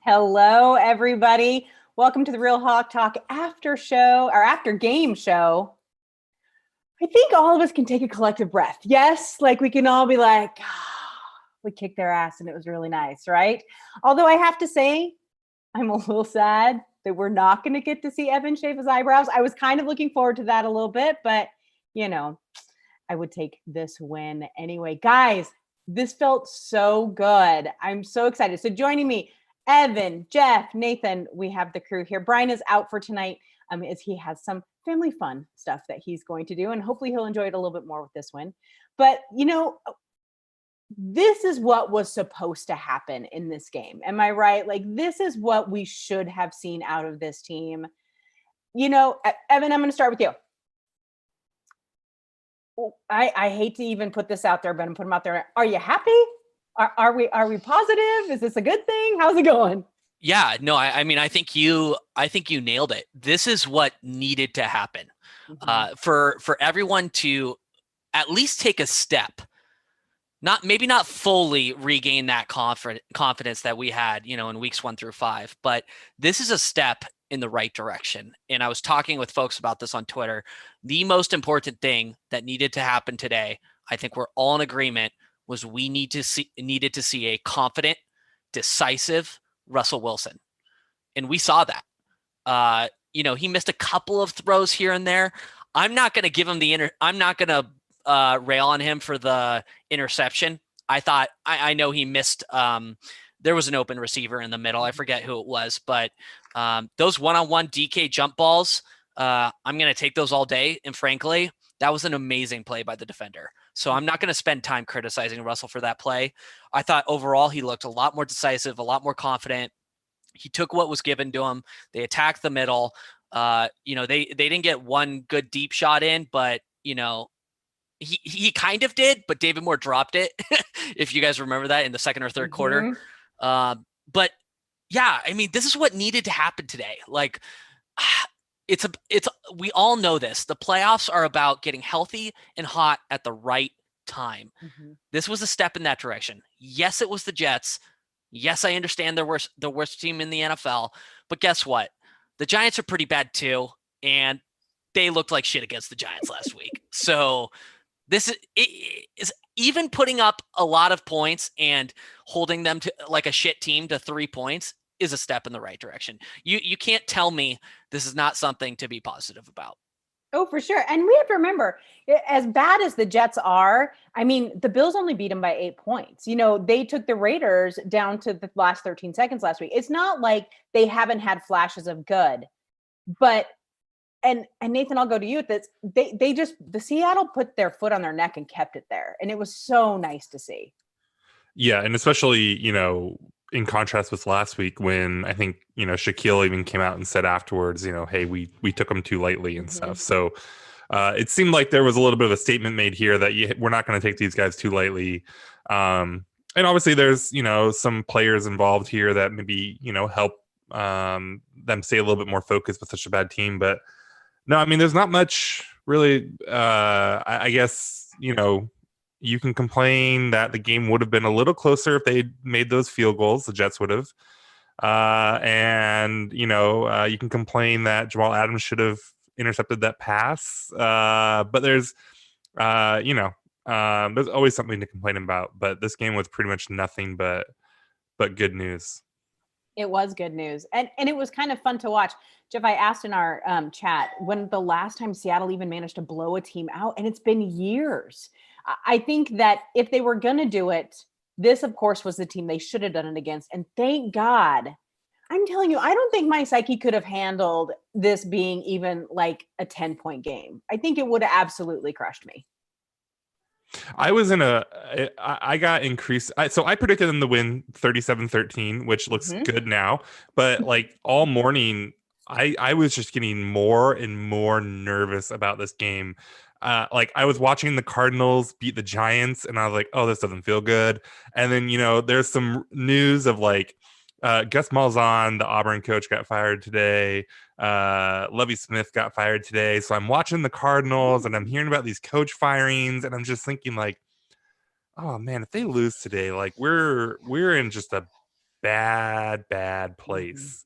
Hello, everybody. Welcome to the Real Hawk Talk after show or after game show. I think all of us can take a collective breath. Yes, like we can all be like, we kicked their ass and it was really nice, right? Although I have to say, I'm a little sad that we're not going to get to see Evan shave his eyebrows. I was kind of looking forward to that a little bit, but I would take this win anyway. Guys, this felt so good. I'm so excited. So joining me, Evan, Jeff, Nathan, we have the crew here. Brian is out for tonight as he has some family fun stuff that he's going to do, and hopefully he'll enjoy it a little bit more with this win. But, this is what was supposed to happen in this game. Am I right? Like, this is what we should have seen out of this team. Evan, I'm going to start with you. I hate to even put this out there, but I'm putting them out there. Are you happy? Are we positive? Is this a good thing? How's it going? Yeah, no, I mean, I think you nailed it. This is what needed to happen for everyone to at least take a step, maybe not fully regain that confidence that we had, in weeks 1 through 5, but this is a step in the right direction. And I was talking with folks about this on Twitter. The most important thing that needed to happen today, I think we're all in agreement, was we needed to see a confident, decisive Russell Wilson. And we saw that. He missed a couple of throws here and there. I'm not going to give him I'm not going to rail on him for the interception. I know he missed there was an open receiver in the middle. I forget who it was, but those one-on-one DK jump balls, I'm going to take those all day. And frankly, that was an amazing play by the defender. So I'm not going to spend time criticizing Russell for that play. I thought overall he looked a lot more decisive, a lot more confident. He took what was given to him. They attacked the middle. They didn't get one good deep shot in, but he kind of did, but David Moore dropped it. If you guys remember that in the second or third quarter. But yeah, I mean, this is what needed to happen today. Like, we all know this. The playoffs are about getting healthy and hot at the right time. This was a step in that direction. Yes, it was the Jets. Yes, I understand they're the worst team in the NFL, but guess what? The Giants are pretty bad too, and they looked like shit against the Giants last week. So this is even putting up a lot of points and holding them to like a shit team to 3 points is a step in the right direction. You can't tell me this is not something to be positive about. Oh, for sure. And we have to remember, as bad as the Jets are, I mean, the Bills only beat them by 8 points. They took the Raiders down to the last 13 seconds last week. It's not like they haven't had flashes of good. But, and Nathan, I'll go to you with this. The Seattle put their foot on their neck and kept it there. And it was so nice to see. Yeah. And especially, in contrast with last week when I think, Shaquille even came out and said afterwards, hey, we took them too lightly and stuff. So it seemed like there was a little bit of a statement made here that we're not going to take these guys too lightly. And obviously there's, some players involved here that maybe, help them stay a little bit more focused with such a bad team. But no, I mean, there's not much really, I guess, you can complain that the game would have been a little closer if they made those field goals. The Jets would have. And you can complain that Jamal Adams should have intercepted that pass. But there's always something to complain about. But this game was pretty much nothing but good news. It was good news. And it was kind of fun to watch. Jeff, I asked in our chat when the last time Seattle even managed to blow a team out, and it's been years. I think that if they were going to do it, this, of course, was the team they should have done it against. And thank God. I'm telling you, I don't think my psyche could have handled this being even like a 10-point game. I think it would have absolutely crushed me. I got increased. So I predicted them to win 37-13, which looks good now. But like all morning, I was just getting more and more nervous about this game. Like I was watching the Cardinals beat the Giants and I was like, oh, this doesn't feel good. And then, there's some news of like Gus Malzahn, the Auburn coach, got fired today. Lovie Smith got fired today. So I'm watching the Cardinals and I'm hearing about these coach firings and I'm just thinking like, oh man, if they lose today, like we're in just a bad place.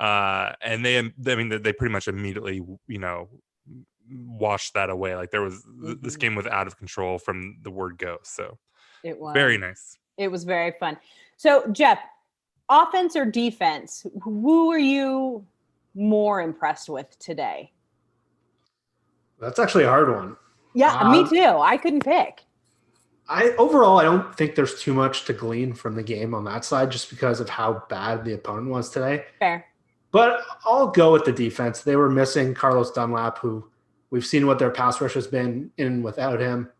And they pretty much immediately, washed that away. Like this game was out of control from the word go. So it was very nice. It was very fun. So Jeff, offense or defense, who are you more impressed with today? That's actually a hard one. Yeah, me too. I couldn't pick. Overall, I don't think there's too much to glean from the game on that side just because of how bad the opponent was today. Fair. But I'll go with the defense. They were missing Carlos Dunlap, who we've seen what their pass rush has been in without him.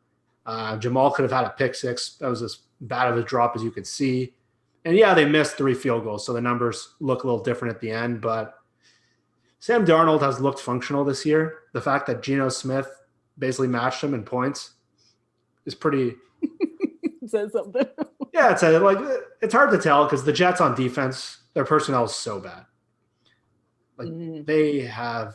Jamal could have had a pick six. That was as bad of a drop as you could see. And yeah, they missed 3 field goals, so the numbers look a little different at the end. But Sam Darnold has looked functional this year. The fact that Gino Smith basically matched him in points is pretty says something. Yeah, it's hard to tell because the Jets on defense, their personnel is so bad. They have.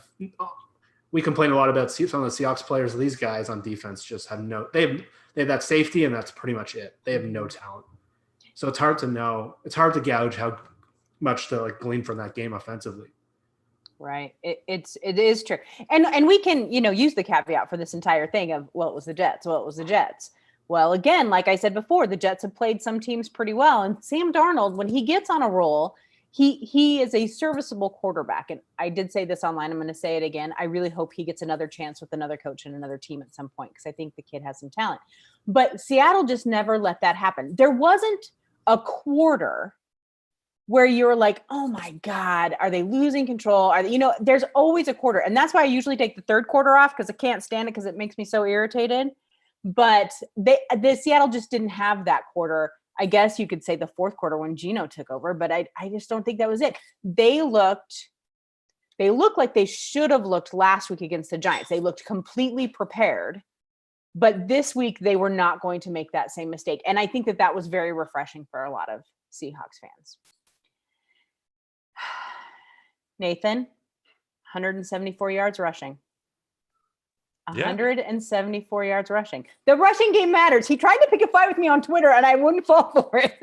We complain a lot about some of the Seahawks players. These guys on defense just have they have that safety, and that's pretty much it. They have no talent, so it's hard to know. It's hard to gauge how much to glean from that game offensively. Right. It is true. And we can, use the caveat for this entire thing of, well, it was the Jets. Well, again, like I said before, the Jets have played some teams pretty well. And Sam Darnold, when he gets on a roll, he is a serviceable quarterback. And I did say this online. I'm going to say it again. I really hope he gets another chance with another coach and another team at some point, because I think the kid has some talent. But Seattle just never let that happen. There wasn't a quarter where you're like, oh my God, are they losing control? There's always a quarter. And that's why I usually take the third quarter off, because I can't stand it because it makes me so irritated. But the Seattle just didn't have that quarter. I guess you could say the fourth quarter when Gino took over, but I just don't think that was it. They looked like they should have looked last week against the Giants. They looked completely prepared, but this week they were not going to make that same mistake. And I think that was very refreshing for a lot of Seahawks fans. Nathan, 174 yards rushing. 174 yards rushing. The rushing game matters. He tried to pick a fight with me on Twitter, and I wouldn't fall for it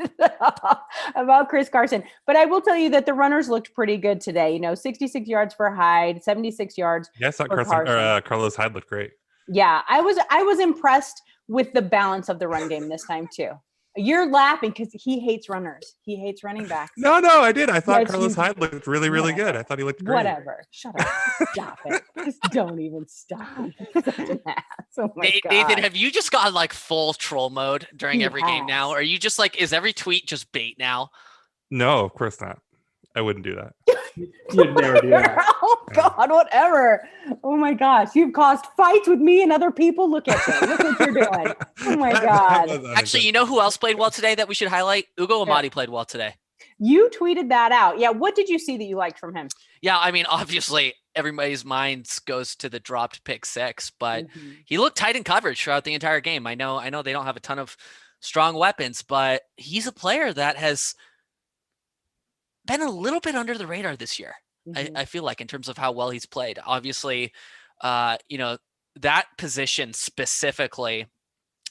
about Chris Carson. But I will tell you that the runners looked pretty good today. 66 yards for Hyde, 76 yards. Yes, Carlos Hyde looked great. Yeah, I was impressed with the balance of the run game this time too. You're laughing because he hates runners. He hates running backs. No, I did. I thought Carlos Hyde looked really, really good. I thought he looked great. Whatever. Shut up. Stop it. Just don't even stop. Such an ass. Oh my God. Nathan, have you just gone full troll mode during every game now? Or are you just is every tweet just bait now? No, of course not. I wouldn't do that. You'd never do that. Oh God, whatever. Oh my gosh, you've caused fights with me and other people. Look at you. Look what you're doing. Oh my God. Actually, you know who else played well today that we should highlight? Hugo Amadi played well today. You tweeted that out. Yeah. What did you see that you liked from him? Yeah, I mean, obviously everybody's minds goes to the dropped pick six, but he looked tight in coverage throughout the entire game. I know they don't have a ton of strong weapons, but he's a player that has been a little bit under the radar this year. I feel like, in terms of how well he's played. Obviously, that position specifically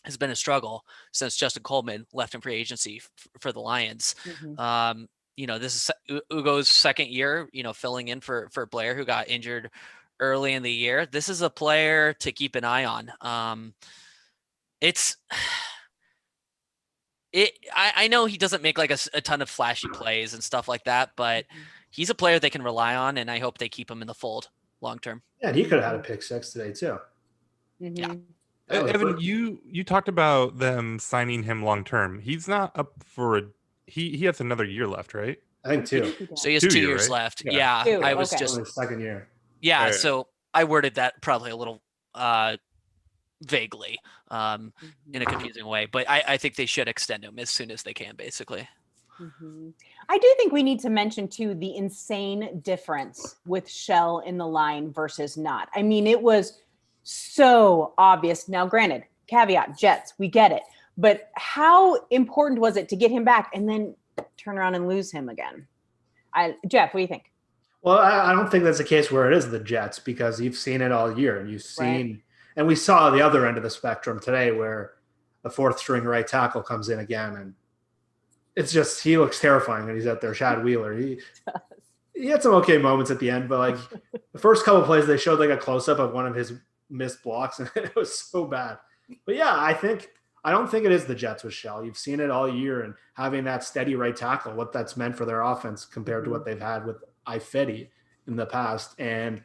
has been a struggle since Justin Coleman left in free agency for the Lions. This is Ugo's second year, filling in for Blair, who got injured early in the year. This is a player to keep an eye on. I know he doesn't make a ton of flashy plays and stuff like that, but he's a player they can rely on, and I hope they keep him in the fold long term. Yeah, and he could have had a pick six today too. Yeah. Evan, you talked about them signing him long term. He's not up for he has another year left, right? I think 2. So he has 2 years left. Yeah. I was just second year. Yeah, Right. So I worded that probably a little vaguely in a confusing way, but I think they should extend him as soon as they can, basically. I do think we need to mention too the insane difference with Shell in the line versus not. I mean, it was so obvious. Now, granted, caveat, Jets, we get it, but how important was it to get him back and then turn around and lose him again? Jeff, what do you think? Well, I don't think that's the case where it is the Jets, because you've seen it all year, and you've seen, and we saw the other end of the spectrum today where the fourth string right tackle comes in again, and it's just he looks terrifying when he's out there. Chad Wheeler, he had some okay moments at the end, but like the first couple of plays, they showed like a close up of one of his missed blocks, and it was so bad. But yeah, I don't think it is the Jets with Shell. You've seen it all year, and having that steady right tackle, what that's meant for their offense compared to what they've had with Ifedi in the past. And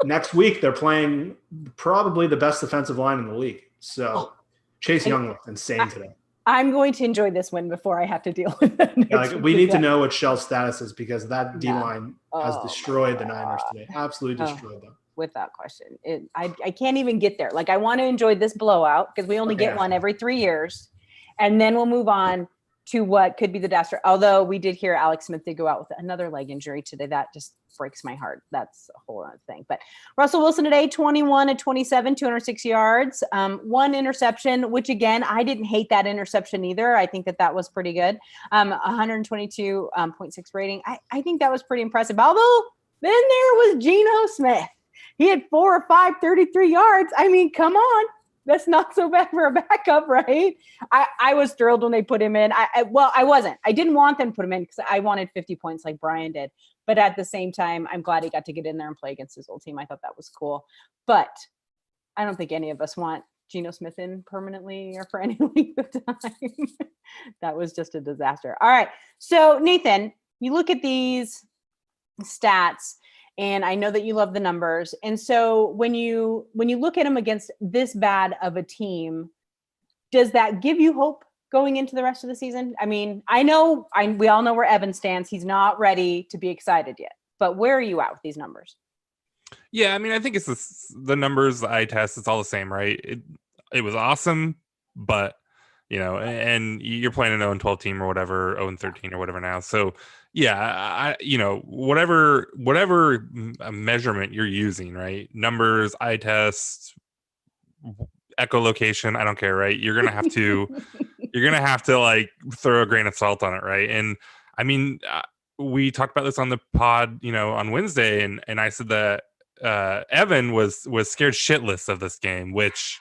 next week they're playing probably the best defensive line in the league. So Chase Young looked insane today. I'm going to enjoy this win before I have to deal with it. Yeah, we need to know what Shell's status is, because that D-line has destroyed the Niners today. Absolutely destroyed them. Without question. I can't even get there. Like, I want to enjoy this blowout because we only get one every 3 years. And then we'll move on to what could be the disaster. Although we did hear Alex Smith did go out with another leg injury today. That just breaks my heart. That's a whole other thing. But Russell Wilson today, 21-27, 206 yards, one interception, which again, I didn't hate that interception either. I think that was pretty good. 122.6 rating. I think that was pretty impressive. Although then there was Gino Smith. He had 4 or 5, 33 yards. I mean, come on. That's not so bad for a backup, right? I was thrilled when they put him in. I wasn't. I didn't want them to put him in because I wanted 50 points like Brian did. But at the same time, I'm glad he got to get in there and play against his old team. I thought that was cool. But I don't think any of us want Geno Smith in permanently or for any length of time. That was just a disaster. All right. So, Nathan, you look at these stats, and I know that you love the numbers. And so when you look at them against this bad of a team, does that give you hope going into the rest of the season? I mean, we all know where Evan stands. He's not ready to be excited yet. But where are you at with these numbers? Yeah, I mean, I think it's the numbers, the eye test, it's all the same, right? It was awesome, but, and you're playing an 0-12 team or whatever, 0-13 or whatever now. So, yeah, whatever measurement you're using, right? Numbers, eye test, echolocation, I don't care, right? You're gonna have to like throw a grain of salt on it, right? And I mean, we talked about this on the pod, on Wednesday, and I said that Evan was scared shitless of this game, which,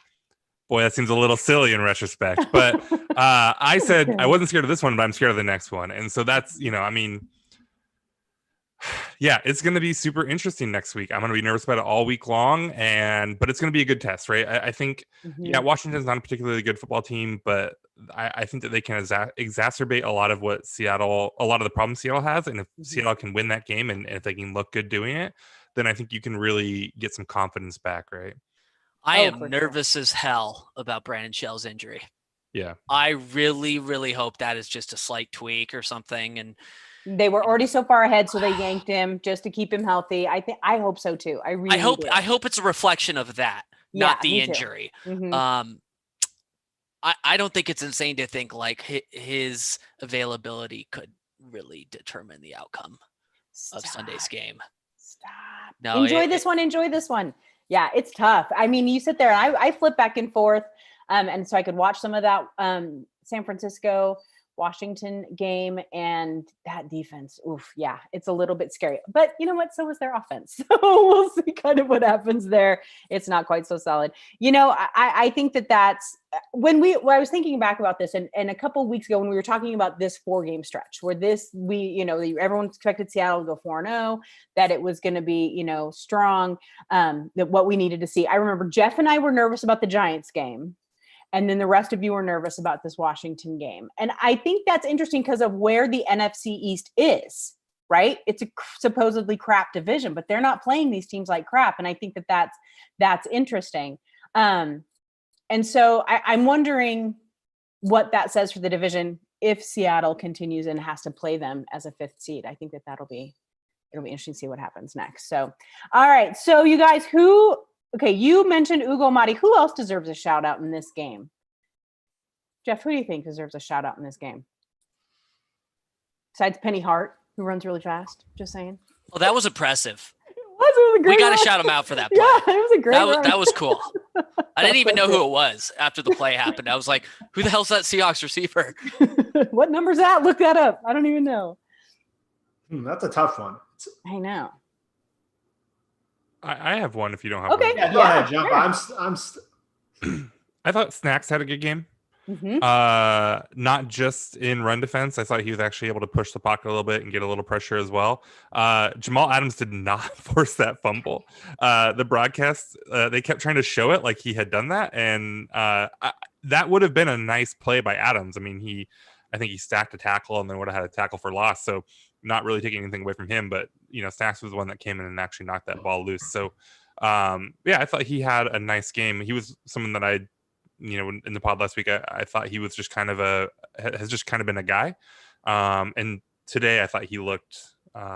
boy, that seems a little silly in retrospect. But I said I wasn't scared of this one, but I'm scared of the next one. And so that's, I mean, yeah, it's going to be super interesting next week. I'm going to be nervous about it all week long, but it's going to be a good test, right? I think, Washington's not a particularly good football team, but I think that they can exacerbate a lot of the problems Seattle has. And if Seattle can win that game and if they can look good doing it, then I think you can really get some confidence back, right? I am nervous as hell about Brandon Shell's injury. Yeah. I really, really hope that is just a slight tweak or something. And they were already so far ahead, so they yanked him just to keep him healthy. I hope so too. I hope it's a reflection of that, not the injury. Mm-hmm. I don't think it's insane to think like his availability could really determine the outcome of Sunday's game. Stop. No, Enjoy this one. Yeah, it's tough. I mean, you sit there and I flip back and forth. And so I could watch some of that San Francisco Washington game, and that defense. Oof. Yeah, it's a little bit scary, but you know what? So is their offense. So we'll see kind of what happens there. It's not quite so solid. I think that's when I was thinking back about this and a couple of weeks ago when we were talking about this 4-game stretch where everyone expected Seattle to go 4-0, that it was going to be, strong, that what we needed to see. I remember Jeff and I were nervous about the Giants game. And then the rest of you were nervous about this Washington game. And I think that's interesting because of where the NFC East is, right? It's a supposedly crap division, but they're not playing these teams like crap. And I think that's interesting. And so I'm wondering what that says for the division if Seattle continues and has to play them as a 5th seed. I think it'll be interesting to see what happens next. So, all right. So you guys, you mentioned Hugo Amadi. Who else deserves a shout out in this game? Jeff, who do you think deserves a shout out in this game? Besides Penny Hart, who runs really fast. Just saying. Well, that was impressive. It was a great we got to run. shout him out for that play. Yeah, it was a great run. That was cool. I didn't even know who it was after the play happened. I was like, who the hell's that Seahawks receiver? What number's that? Look that up. I don't even know. That's a tough one. I know. I have one if you don't have one. Yeah, go ahead, jump. Sure. I thought Snacks had a good game. Not just in run defense. I thought he was actually able to push the pocket a little bit and get a little pressure as well. Jamal Adams did not force that fumble. The broadcast, they kept trying to show it like he had done that, and that would have been a nice play by Adams. I mean, I think he stacked a tackle and then would have had a tackle for loss. So not really taking anything away from him, but Snacks was the one that came in and actually knocked that ball loose. So I thought he had a nice game. He was someone that in the pod last week, I thought he was has just kind of been a guy. And today I thought he looked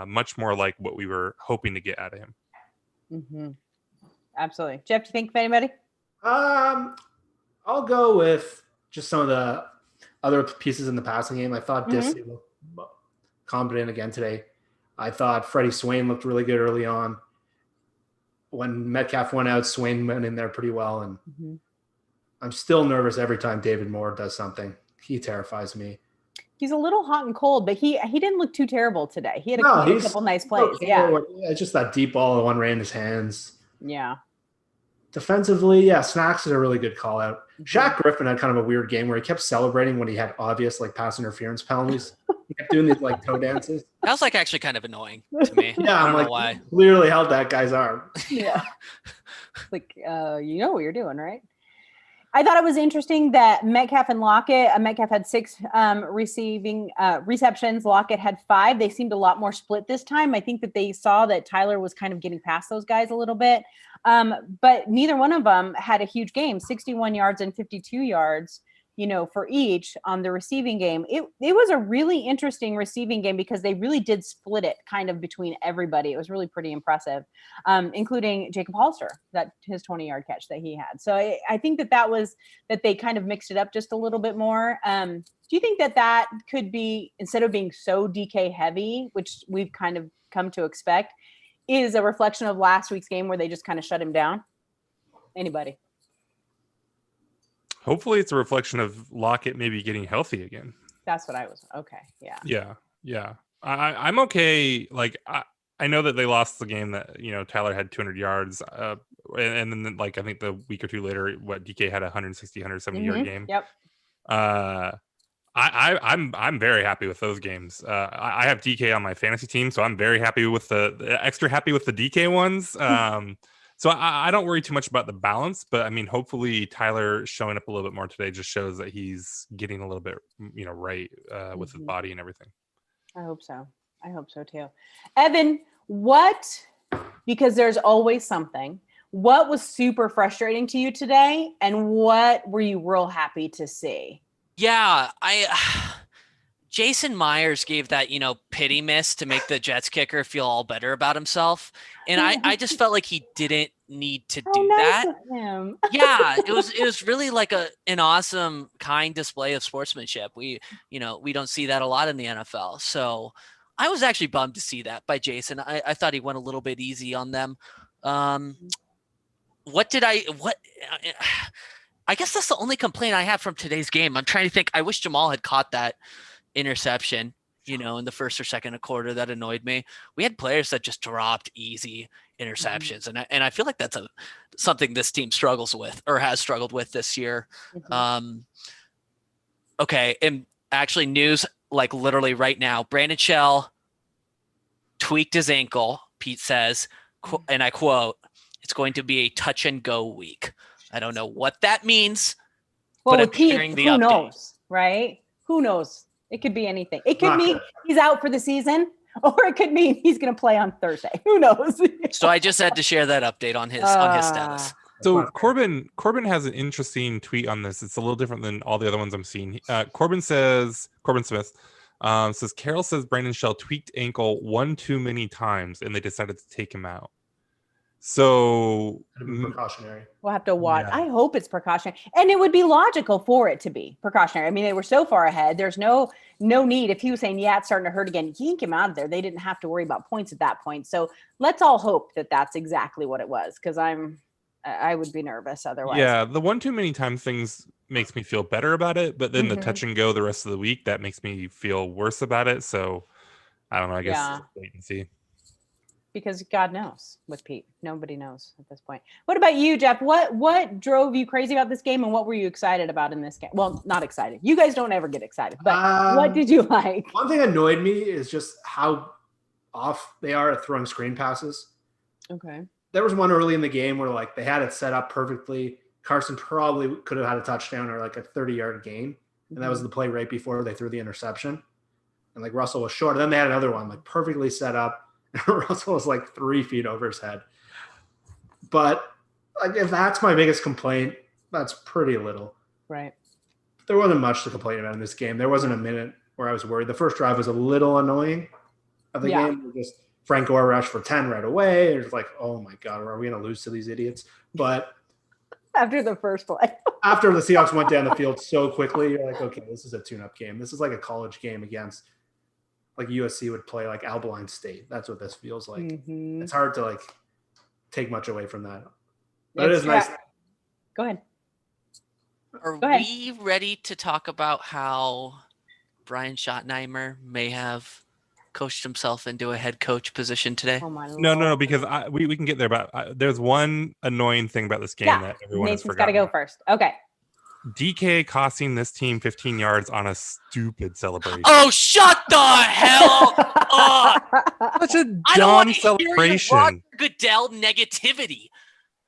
much more like what we were hoping to get out of him. Mm-hmm. Absolutely. Jeff, do you think of anybody? I'll go with just some of the other pieces in the passing game. I thought Disley looked competent again today. I thought Freddie Swain looked really good early on. When Metcalf went out, Swain went in there pretty well. And I'm still nervous every time David Moore does something. He terrifies me. He's a little hot and cold, but he didn't look too terrible today. He had a couple nice plays. Okay. Yeah, just that deep ball, the one ran in his hands. Yeah. Defensively, Snacks is a really good call out. Shaq Griffin had kind of a weird game where he kept celebrating when he had obvious pass interference penalties. He kept doing these toe dances. That was actually kind of annoying to me. Yeah, I don't know why. Clearly held that guy's arm. Yeah. You know what you're doing, right? I thought it was interesting that Metcalf and Lockett, Metcalf had 6 receiving receptions. Lockett had 5. They seemed a lot more split this time. I think that they saw that Tyler was kind of getting past those guys a little bit. But neither one of them had a huge game, 61 yards and 52 yards, for each on the receiving game. It was a really interesting receiving game because they really did split it kind of between everybody. It was really pretty impressive, including Jacob Hollister, that his 20-yard catch that he had. So I think that they kind of mixed it up just a little bit more. Do you think that could be, instead of being so DK heavy, which we've kind of come to expect, is a reflection of last week's game where they just kind of shut him down? Anybody? Hopefully it's a reflection of Lockett maybe getting healthy again. That's what I was. Okay. Yeah. Yeah. I'm okay. I know that they lost the game that, Tyler had 200 yards. And then I think the week or two later, DK had a 160, 170 yard game. Yep. I'm very happy with those games. I have DK on my fantasy team, so I'm very happy with the extra happy with the DK ones. So I don't worry too much about the balance, but I mean, hopefully Tyler showing up a little bit more today just shows that he's getting a little bit, right with his body and everything. I hope so too. Evan, because there's always something, what was super frustrating to you today and what were you real happy to see? Yeah, Jason Myers gave that, pity miss to make the Jets kicker feel all better about himself. And I just felt like he didn't need to do that. Him. Yeah, it was really like an awesome, kind display of sportsmanship. We don't see that a lot in the NFL. So I was actually bummed to see that by Jason. I thought he went a little bit easy on them. I guess that's the only complaint I have from today's game. I'm trying to think. I wish Jamal had caught that interception, in the first or second quarter. That annoyed me. We had players that just dropped easy interceptions. And I feel like that's something this team struggles with or has struggled with this year. Okay. And actually news, literally right now, Brandon Shell tweaked his ankle. Pete says, and I quote, "It's going to be a touch and go week." I don't know what that means. Well, but with Pete, who knows, right? Who knows? It could be anything. It could mean he's out for the season, or it could mean he's going to play on Thursday. Who knows? So I just had to share that update on his status. So Corbin has an interesting tweet on this. It's a little different than all the other ones I'm seeing. Corbin Smith says Carroll says Brandon Shell tweaked ankle one too many times, and they decided to take him out. So precautionary. We'll have to watch. Yeah. I hope it's precautionary, and it would be logical for it to be precautionary. I mean, they were so far ahead. There's no need. If he was saying, "Yeah, it's starting to hurt again," yank him out of there. They didn't have to worry about points at that point. So let's all hope that that's exactly what it was, because I would be nervous otherwise. Yeah, the one too many time things makes me feel better about it, but then the touch and go the rest of the week, that makes me feel worse about it. So I don't know. I guess wait and see. because God knows with Pete. Nobody knows at this point. What about you, Jeff? What drove you crazy about this game, and what were you excited about in this game? Well, not excited. You guys don't ever get excited, but what did you like? One thing annoyed me is just how off they are at throwing screen passes. Okay. There was one early in the game where like they had it set up perfectly. Carson probably could have had a touchdown or like a 30-yard gain. And that was the play right before they threw the interception. And like Russell was short. And then they had another one like perfectly set up. And Russell was like 3 feet over his head. But like if that's my biggest complaint, that's pretty little. Right. There wasn't much to complain about in this game. There wasn't a minute where I was worried. The first drive was a little annoying of the game. Just Frank Gore rushed for 10 right away. It was like, oh my God, are we going to lose to these idiots? But after the first play. After the Seahawks went down the field so quickly, you're like, okay, this is a tune-up game. This is like a college game against like USC would play like Abilene State. That's what this feels like. Mm-hmm. It's hard to like take much away from that. But it is nice. Go ahead. Are we ready to talk about how Brian Schottenheimer may have coached himself into a head coach position today? Oh my no, because we can get there. But there's one annoying thing about this game that everyone has forgotten. Nathan's got to go first. Okay. DK costing this team 15 yards on a stupid celebration. Oh, shut the hell up! Such a dumb celebration. Roger Goodell negativity.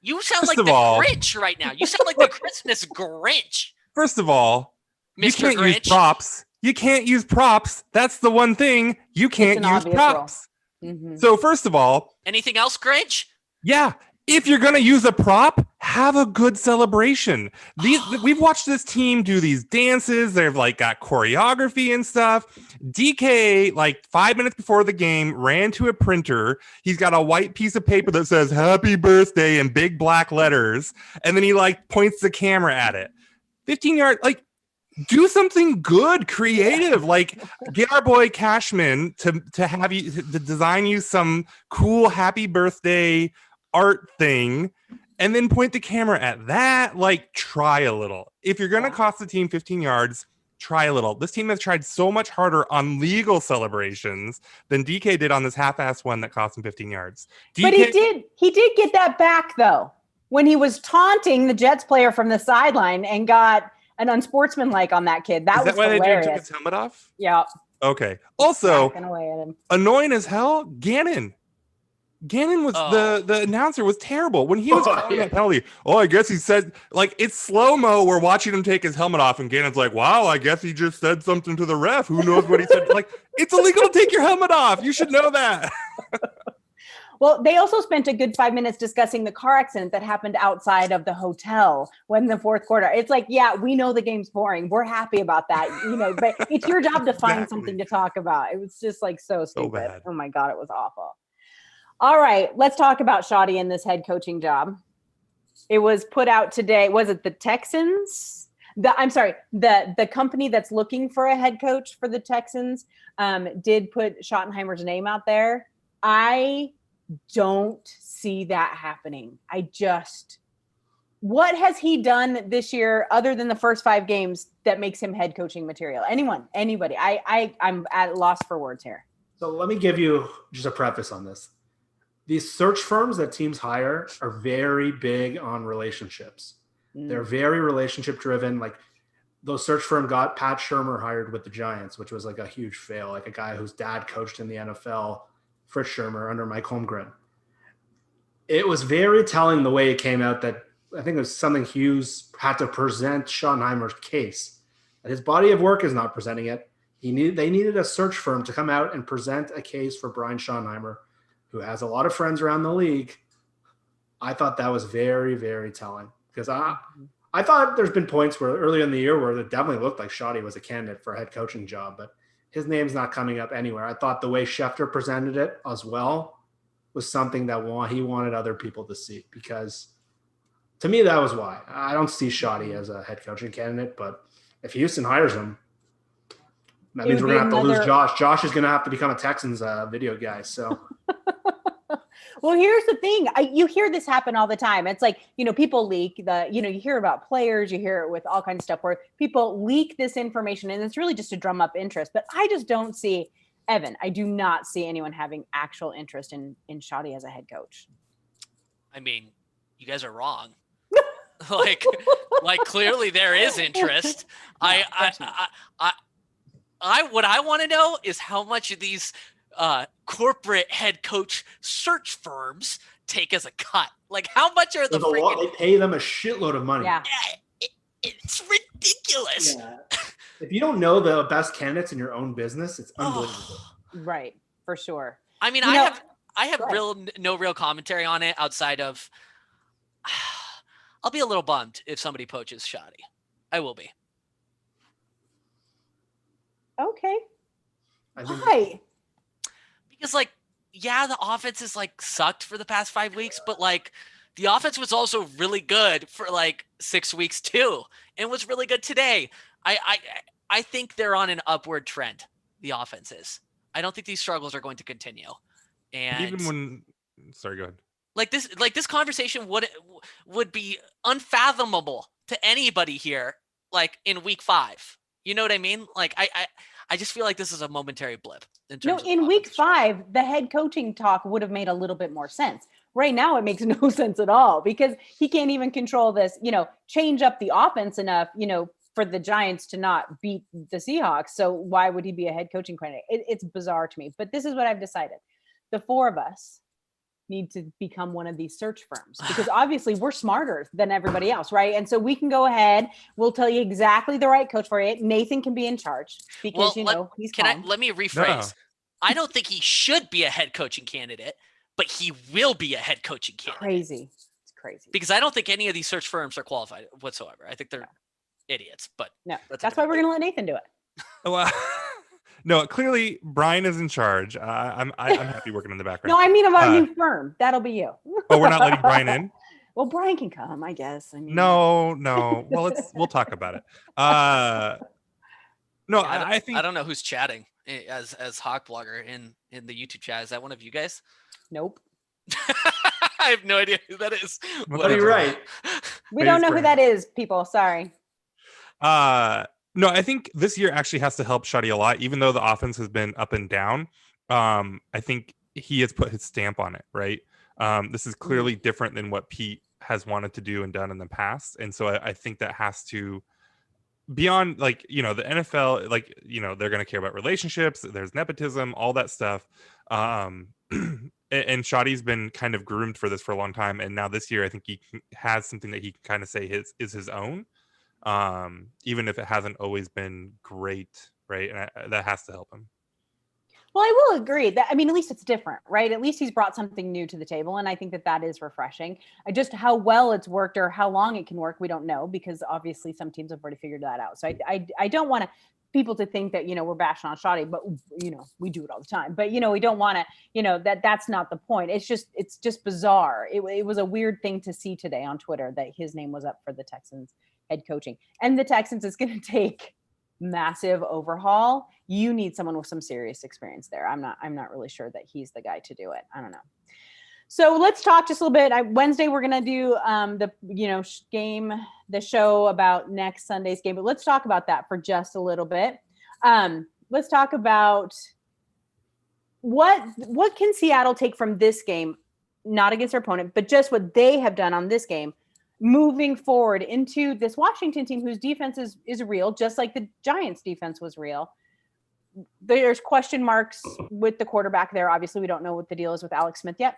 You sound like the Grinch right now. You sound like the Christmas Grinch. First of all, Mr. you can't Grinch. use props. You can't use props. That's the one thing. You can't use props. Mm-hmm. So first of all. Anything else, Grinch? Yeah. If you're going to use a prop, have a good celebration. We've watched this team do these dances. They've like got choreography and stuff. DK, like 5 minutes before the game, ran to a printer. He's got a white piece of paper that says happy birthday in big black letters. And then he like points the camera at it. 15 yards, like do something good, creative. Like get our boy Cashman to have you to design you some cool happy birthday art thing and then point the camera at that. Like try a little. If you're going to cost the team 15 yards, try a little. This team has tried so much harder on legal celebrations than DK did on this half-assed one that cost him 15 yards. But he did get that back though when he was taunting the Jets player from the sideline and got an unsportsmanlike on that kid. That was why hilarious. They took his helmet off? Yeah. Okay. Also, away at him. Annoying as hell, Gannon was the announcer was terrible when he was calling that penalty. Oh, I guess he said like it's slow-mo. We're watching him take his helmet off, and Gannon's like, "Wow, I guess he just said something to the ref. Who knows what he said?" Like it's illegal to take your helmet off. You should know that. Well, they also spent a good 5 minutes discussing the car accident that happened outside of the hotel when the fourth quarter. It's like, yeah, we know the game's boring. We're happy about that, but it's your job to find something to talk about. It was just like so stupid. Bad. Oh my God, it was awful. All right, let's talk about Shoddy and this head coaching job. It was put out today. Was it the Texans? The company that's looking for a head coach for the Texans did put Schottenheimer's name out there. I don't see that happening. What has he done this year other than the first 5 games that makes him head coaching material? Anybody? I'm at a loss for words here. So let me give you just a preface on this. These search firms that teams hire are very big on relationships. They're very relationship driven. Like those search firm got Pat Shurmur hired with the Giants, which was like a huge fail. Like a guy whose dad coached in the NFL, Fritz Shurmur, under Mike Holmgren. It was very telling the way it came out that I think it was something Hughes had to present Schottenheimer's case. That his body of work is not presenting it. They needed a search firm to come out and present a case for Brian Schottenheimer, who has a lot of friends around the league. I thought that was very, very telling because I thought there's been points where earlier in the year where it definitely looked like Shoddy was a candidate for a head coaching job, but his name's not coming up anywhere. I thought the way Schefter presented it as well was something that he wanted other people to see because to me, that was why. I don't see Shoddy as a head coaching candidate, but if Houston hires him, that means we're going to have to lose Josh. Josh is going to have to become a Texans video guy. So, well, here's the thing. You hear this happen all the time. It's like, people leak you hear about players, you hear it with all kinds of stuff where people leak this information and it's really just to drum up interest. But I just don't see Evan, I do not see anyone having actual interest in Shoddy as a head coach. I mean, you guys are wrong. like clearly there is interest. No, What I want to know is how much of these corporate head coach search firms take as a cut. Like, how much are the freaking... They pay them a shitload of money. Yeah. It's ridiculous. Yeah. If you don't know the best candidates in your own business, it's unbelievable. Right, for sure. I mean, I have no real commentary on it outside of I'll be a little bummed if somebody poaches Shoddy. I will be. Okay. Why? Because, like, yeah, the offense is like sucked for the past 5 weeks, but like the offense was also really good for like 6 weeks too, and was really good today. I think they're on an upward trend. The offense is. I don't think these struggles are going to continue. And even when, sorry, go ahead. Like this conversation would be unfathomable to anybody here, like in week 5. You know what I mean? Like I just feel like this is a momentary blip. In week 5, the head coaching talk would have made a little bit more sense. Right now, it makes no sense at all because he can't even control this, change up the offense enough, for the Giants to not beat the Seahawks. So why would he be a head coaching candidate? It's bizarre to me, but this is what I've decided. The 4 of us need to become one of these search firms because obviously we're smarter than everybody else, right? And so we can go ahead. We'll tell you exactly the right coach for it. Nathan can be in charge because he's calm. Let me rephrase. No. I don't think he should be a head coaching candidate, but he will be a head coaching candidate. Crazy. It's crazy. Because I don't think any of these search firms are qualified whatsoever. I think they're idiots, but no, that's why we're going to let Nathan do it. Well, no, clearly Brian is in charge. I'm happy working in the background. No, I mean about a new firm. That'll be you. Oh, we're not letting Brian in? Well, Brian can come, I guess. I mean, no. Well, we'll talk about it. No, yeah, I think I don't know who's chatting as Hawk Blogger in the YouTube chat. Is that one of you guys? Nope. I have no idea who that is. But you're right. We don't know who that is, people. Sorry. No, I think this year actually has to help Shoddy a lot, even though the offense has been up and down. I think he has put his stamp on it, right? This is clearly different than what Pete has wanted to do and done in the past. And so I think that has to, beyond the NFL, they're going to care about relationships. There's nepotism, all that stuff. And Shoddy's been kind of groomed for this for a long time. And now this year, I think he has something that he can kind of say is his own. Even if it hasn't always been great, right? And that has to help him. Well, I will agree that, at least it's different, right? At least he's brought something new to the table. And I think that is refreshing. Just how well it's worked or how long it can work, we don't know, because obviously some teams have already figured that out. So I don't want people to think that, we're bashing on Shoddy, but we do it all the time, but we don't want to, that's not the point. It's just bizarre. It was a weird thing to see today on Twitter that his name was up for the Texans head coaching, and the Texans is going to take massive overhaul. You need someone with some serious experience there. I'm not really sure that he's the guy to do it. I don't know. So let's talk just a little bit. Wednesday we're going to do the show about next Sunday's game, but let's talk about that for just a little bit. Let's talk about what can Seattle take from this game, not against their opponent, but just what they have done on this game, moving forward into this Washington team whose defense is real, just like the Giants defense was real. There's question marks with the quarterback there. Obviously, we don't know what the deal is with Alex Smith yet.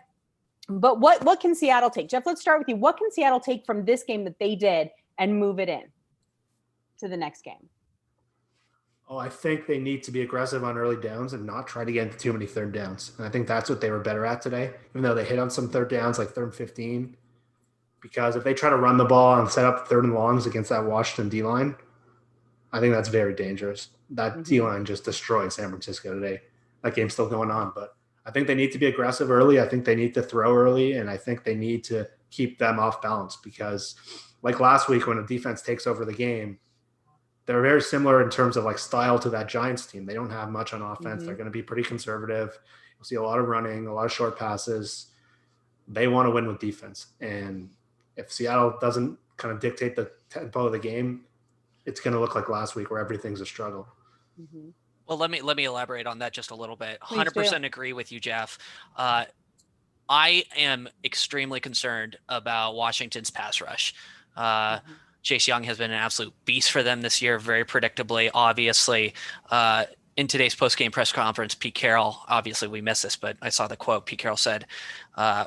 But what can Seattle take? Jeff, let's start with you. What can Seattle take from this game that they did and move it in to the next game? Oh, I think they need to be aggressive on early downs and not try to get into too many third downs. And I think that's what they were better at today, even though they hit on some third downs like 3rd and 15. Because if they try to run the ball and set up 3rd and longs against that Washington D-line, I think that's very dangerous. That D-line just destroyed San Francisco today. That game's still going on, but I think they need to be aggressive early. I think they need to throw early, and I think they need to keep them off balance because like last week when a defense takes over the game, they're very similar in terms of like style to that Giants team. They don't have much on offense. They're going to be pretty conservative. You'll see a lot of running, a lot of short passes. They want to win with defense, and if Seattle doesn't kind of dictate the tempo of the game, it's going to look like last week where everything's a struggle. Well, Well, let me elaborate on that just a little bit. Please do. 100% agree with you, Jeff. I am extremely concerned about Washington's pass rush. Chase Young has been an absolute beast for them this year, very predictably, obviously. In today's post-game press conference, Pete Carroll, obviously we missed this, but I saw the quote. Pete Carroll said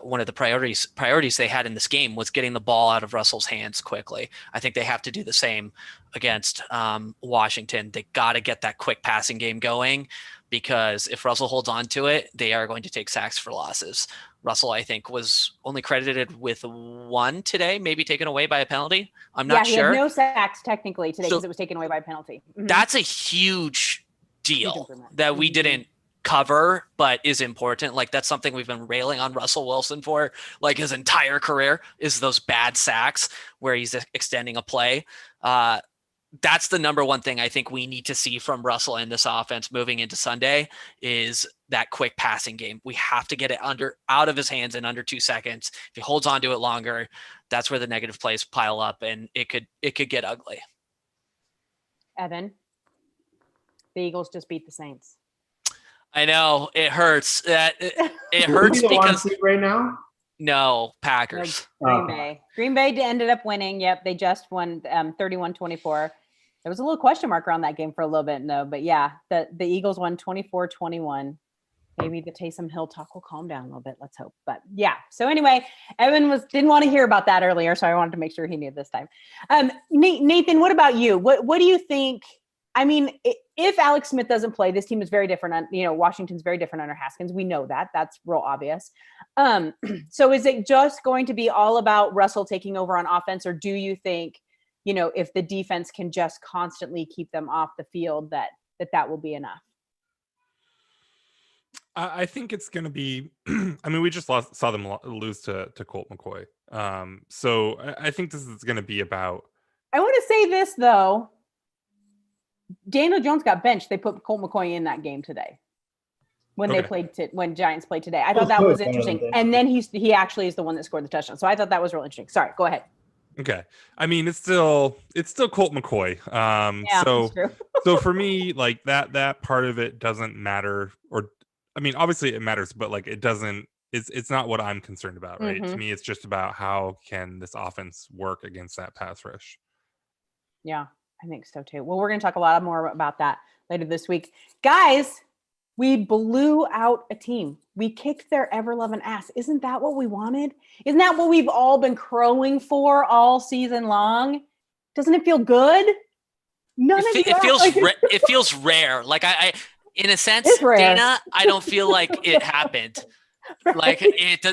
one of the priorities they had in this game was getting the ball out of Russell's hands quickly. I think they have to do the same against Washington. They got to get that quick passing game going, because if Russell holds on to it, they are going to take sacks for losses. Russell, I think, was only credited with 1 today, maybe taken away by a penalty. I'm not sure. Yeah, he had no sacks technically today because it was taken away by a penalty. That's a huge deal that we didn't cover, but is important. Like, that's something we've been railing on Russell Wilson for, like, his entire career, is those bad sacks where he's extending a play. That's the number one thing I think we need to see from Russell in this offense moving into Sunday, is that quick passing game. We have to get it out of his hands in under 2 seconds. If he holds on to it longer, that's where the negative plays pile up, and it could get ugly. Evan, the Eagles just beat the Saints. I know it hurts. It hurts because right now. No, Packers. Green Bay. Green Bay ended up winning. Yep, they just won 31-24. There was a little question mark around that game for a little bit, though. But yeah, the Eagles won 24-21. Maybe the Taysom Hill talk will calm down a little bit. Let's hope. But yeah. So anyway, Evan didn't want to hear about that earlier, so I wanted to make sure he knew this time. Nathan, what about you? What do you think? I mean, if Alex Smith doesn't play, this team is very different. Washington's very different under Haskins. We know that. That's real obvious. So is it just going to be all about Russell taking over on offense, or do you think, if the defense can just constantly keep them off the field, that will be enough? I think it's going to be. I mean, we just saw them lose to Colt McCoy. So I think this is going to be about. I want to say this though. Daniel Jones got benched. They put Colt McCoy in that game today when they played when Giants played today. I thought that was interesting. And then he actually is the one that scored the touchdown. So I thought that was real interesting. Sorry, go ahead. Okay. I mean, it's still Colt McCoy. So for me, like that part of it doesn't matter, or I mean, obviously it matters, but like it doesn't. It's not what I'm concerned about, right? Mm-hmm. To me, it's just about how can this offense work against that pass rush. Yeah. I think so too. Well, we're going to talk a lot more about that later this week. Guys, we blew out a team. We kicked their ever-loving ass. Isn't that what we wanted? Isn't that what we've all been crowing for all season long? Doesn't it feel good? It feels rare. Like I in a sense, Dayna, I don't feel like it happened. Right. Like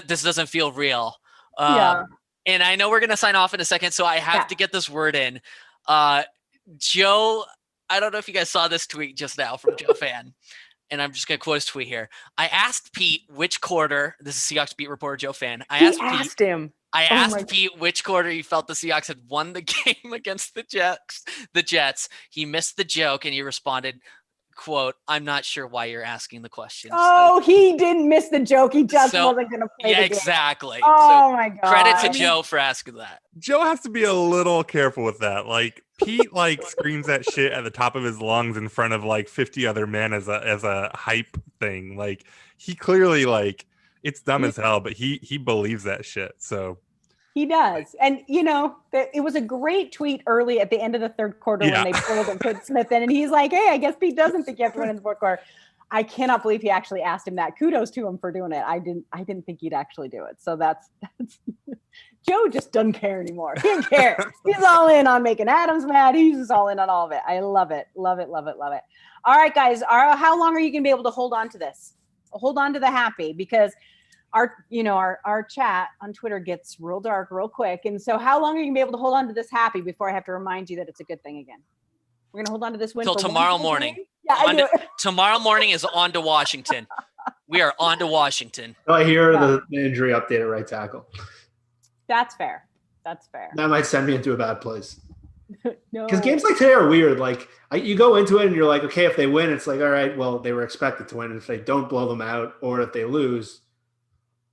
this doesn't feel real. And I know we're going to sign off in a second, so I have to get this word in. Joe, I don't know if you guys saw this tweet just now from Joe Fan, and I'm just going to quote his tweet here. I asked Pete which quarter, this is Seahawks beat reporter Joe Fan. I asked Pete which quarter he felt the Seahawks had won the game against the Jets. He missed the joke, and he responded, quote, "I'm not sure why you're asking the question." Oh, he didn't miss the joke. He just wasn't going to play the game. Exactly. Oh, my God. Credit to Joe for asking that. Joe has to be a little careful with that. Like, Pete screams that shit at the top of his lungs in front of 50 other men as a hype thing. Like, he clearly it's dumb as hell, but he believes that shit. So he does. And it was a great tweet early at the end of the third quarter when they pulled and put Smith in, and he's like, "Hey, I guess Pete doesn't think you have to win in the fourth quarter." I cannot believe he actually asked him that. Kudos to him for doing it. I didn't think he'd actually do it. So that's Joe just doesn't care anymore. He doesn't care. He's all in on making Adams mad. He's just all in on all of it. I love it. Love it. Love it. Love it. All right, guys. How long are you going to be able to hold on to this? Hold on to the happy, because our chat on Twitter gets real dark real quick. And so how long are you going to be able to hold on to this happy before I have to remind you that it's a good thing again? We're going to hold on to this win till tomorrow morning. Yeah, tomorrow morning is on to Washington. We are on to Washington. I hear the injury update at right tackle. That's fair. That might send me into a bad place. No. Because games like today are weird. You go into it and you're like, okay, if they win, it's like, all right, well, they were expected to win. And if they don't blow them out, or if they lose,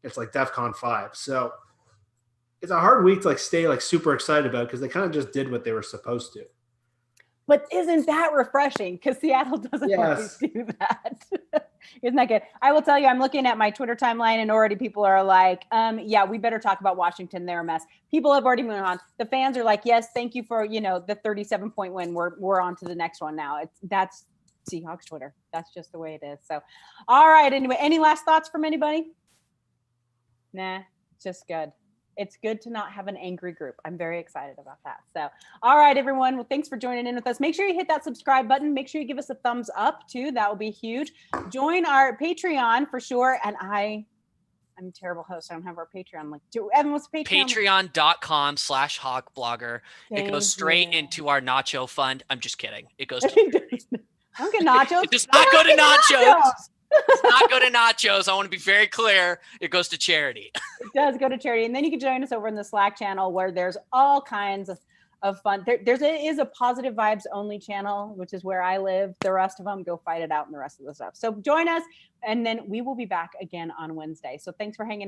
it's like DEFCON 5. So it's a hard week to stay super excited about, because they kind of just did what they were supposed to. But isn't that refreshing? Because Seattle doesn't always do that. Isn't that good? I will tell you, I'm looking at my Twitter timeline and already people are like, yeah, we better talk about Washington. They're a mess. People have already moved on. The fans are like, yes, thank you for, the 37-point win. We're on to the next one now. That's Seahawks Twitter. That's just the way it is. So, all right. Anyway, any last thoughts from anybody? Nah, just good. It's good to not have an angry group. I'm very excited about that. So, all right, everyone. Well, thanks for joining in with us. Make sure you hit that subscribe button. Make sure you give us a thumbs up too. That will be huge. Join our Patreon for sure. And I'm a terrible host. I don't have our Patreon link. Evan, what's Patreon? Patreon.com/hawkblogger. It goes straight into our nacho fund. I'm just kidding. It goes to I don't get nachos. It does not go to nachos. It's not go to nachos. I want to be very clear. It goes to charity. It does go to charity. And then you can join us over in the Slack channel where there's all kinds of fun. There is a positive vibes only channel, which is where I live. The rest of them go fight it out and the rest of the stuff. So join us, and then we will be back again on Wednesday. So thanks for hanging